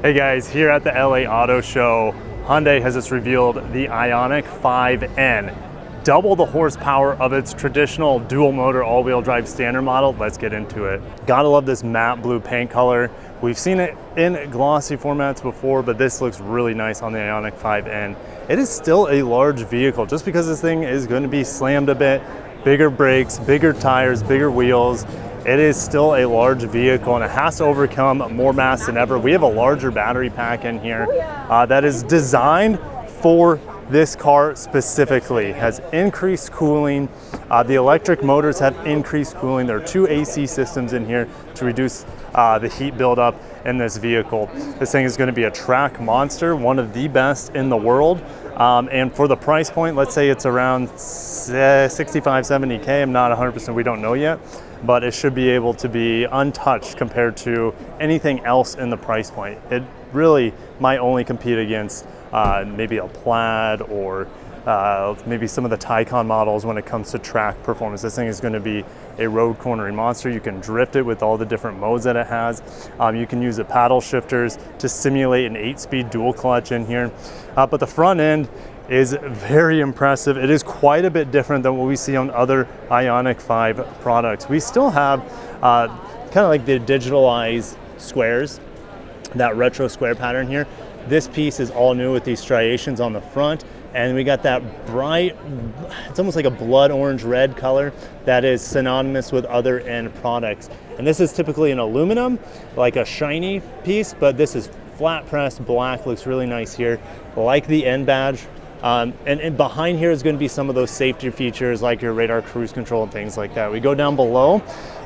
Hey guys, here at the LA Auto Show, Hyundai has just revealed the IONIQ5N. Double the horsepower of its traditional dual motor all-wheel drive standard model. Let's get into it. Gotta love this matte blue paint color. We've seen it in glossy formats before, but this looks really nice on the IONIQ5N. It is still a large vehicle. Just because this thing is going to be slammed a bit, bigger brakes, bigger tires, bigger wheels, it is still a large vehicle and it has to overcome more mass than ever. We have a larger battery pack in here that is designed for this car specifically. It has increased cooling. The electric motors have increased cooling. There are two AC systems in here to reduce the heat buildup in this vehicle. This thing is going to be a track monster, one of the best in the world. And for the price point, let's say it's around 65, 70K. I'm not 100%, we don't know yet, but it should be able to be untouched compared to anything else in the price point. It really might only compete against maybe a Plaid or maybe some of the Taycan models when it comes to track performance. This thing is going to be a road cornering monster. You can drift it with all the different modes that it has. You can use the paddle shifters to simulate an 8-speed dual clutch in here. But the front end is very impressive. It is quite a bit different than what we see on other IONIQ5 products. We still have kind of like the digitalized squares, that retro square pattern here. This piece is all new with these striations on the front, and we got that bright, it's almost like a blood orange red color that is synonymous with other end products. And this is typically an aluminum, like a shiny piece, but this is flat pressed black, looks really nice here, like the N badge. And behind here is going to be some of those safety features like your radar cruise control and things like that. We go down below,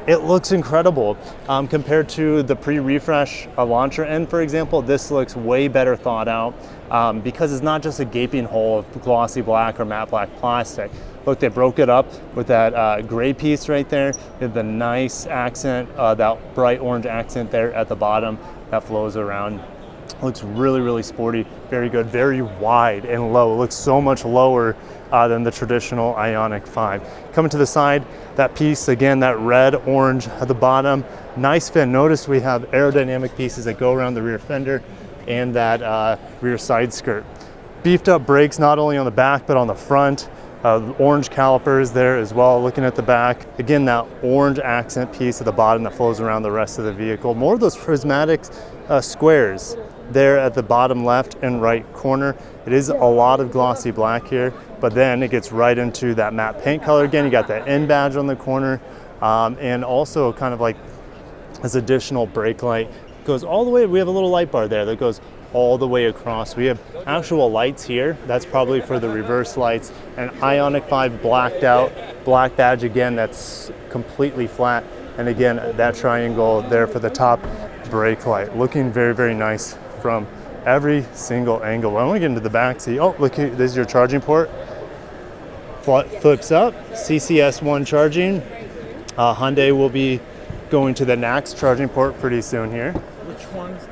it looks incredible. Compared to the pre-refresh launcher end, for example, this looks way better thought out because it's not just a gaping hole of glossy black or matte black plastic. Look, they broke it up with that gray piece right there. They have the nice accent, that bright orange accent there at the bottom that flows around. Looks really, really sporty, very good, very wide and low. It looks so much lower than the traditional IONIQ5. Coming to the side, that piece, again, that red, orange at the bottom, nice fin. Notice we have aerodynamic pieces that go around the rear fender and that rear side skirt. Beefed up brakes, not only on the back, but on the front. Orange calipers there as well, looking at the back. Again, that orange accent piece at the bottom that flows around the rest of the vehicle. More of those prismatic squares there at the bottom left and right corner. It is a lot of glossy black here, but then it gets right into that matte paint color again. You got that N badge on the corner, and also kind of like this additional brake light. It goes all the way, we have a little light bar there that goes all the way across. We have actual lights here. That's probably for the reverse lights. And IONIQ5 blacked out, black badge again, that's completely flat. And again, that triangle there for the top brake light. Looking very, very nice from every single angle. I want to get into the back seat. Oh, look here, this is your charging port. Flips up, CCS1 charging. Hyundai will be going to the next charging port pretty soon here. Which one's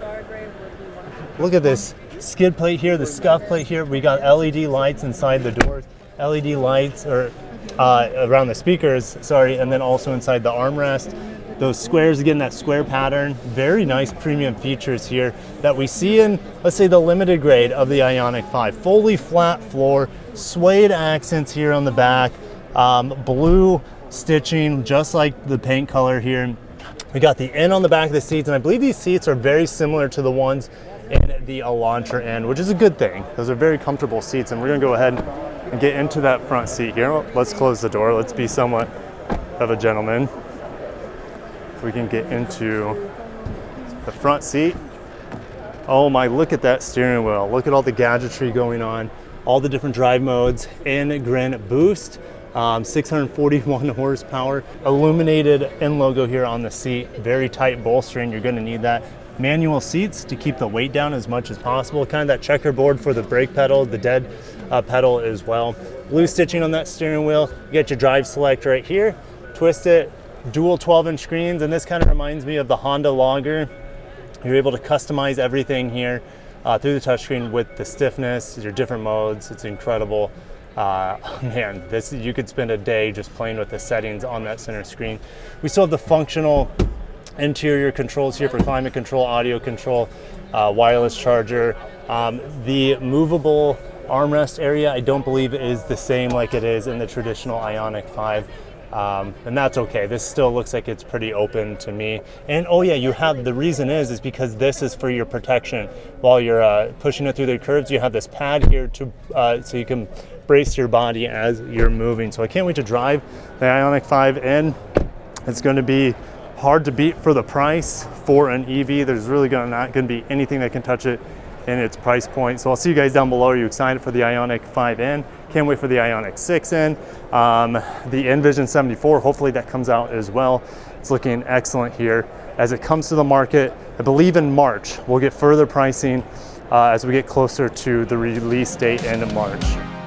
Look at this skid plate here, the scuff plate here. We got LED lights inside the doors, LED lights or around the speakers, sorry, and then also inside the armrest. Those squares, again, that square pattern, very nice premium features here that we see in, let's say, the limited grade of the IONIQ5. Fully flat floor, suede accents here on the back, blue stitching, just like the paint color here. We got the N on the back of the seats, and I believe these seats are very similar to the ones in the Elantra N, which is a good thing. Those are very comfortable seats, and we're gonna go ahead and get into that front seat here. Let's close the door. Let's be somewhat of a gentleman. If we can get into the front seat. Oh my, look at that steering wheel. Look at all the gadgetry going on, all the different drive modes in Grin Boost. 641 horsepower, illuminated N logo here on the seat, very tight bolstering, you're gonna need that. Manual seats to keep the weight down as much as possible, kind of that checkerboard for the brake pedal, the dead pedal as well. Blue stitching on that steering wheel, you get your drive select right here, twist it, dual 12-inch screens, and this kind of reminds me of the Honda Logger. You're able to customize everything here through the touchscreen with the stiffness, your different modes, it's incredible. Man, this, you could spend a day just playing with the settings on that center screen. We still have the functional interior controls here for climate control, audio control, wireless charger. The movable armrest area I don't believe is the same like it is in the traditional Ioniq5. And that's okay. This still looks like it's pretty open to me. And oh yeah, you have, the reason is because this is for your protection. While you're pushing it through the curves, you have this pad here to so you can brace your body as you're moving. So I can't wait to drive the Ioniq5 It's going to be hard to beat for the price for an EV. There's really not going to be anything that can touch it in its price point. So I'll see you guys down below. Are you excited for the Ioniq5N? Can't wait for the Ioniq6N. The Envision 74, hopefully that comes out as well. It's looking excellent here. As it comes to the market, I believe in March, we'll get further pricing as we get closer to the release date end of March.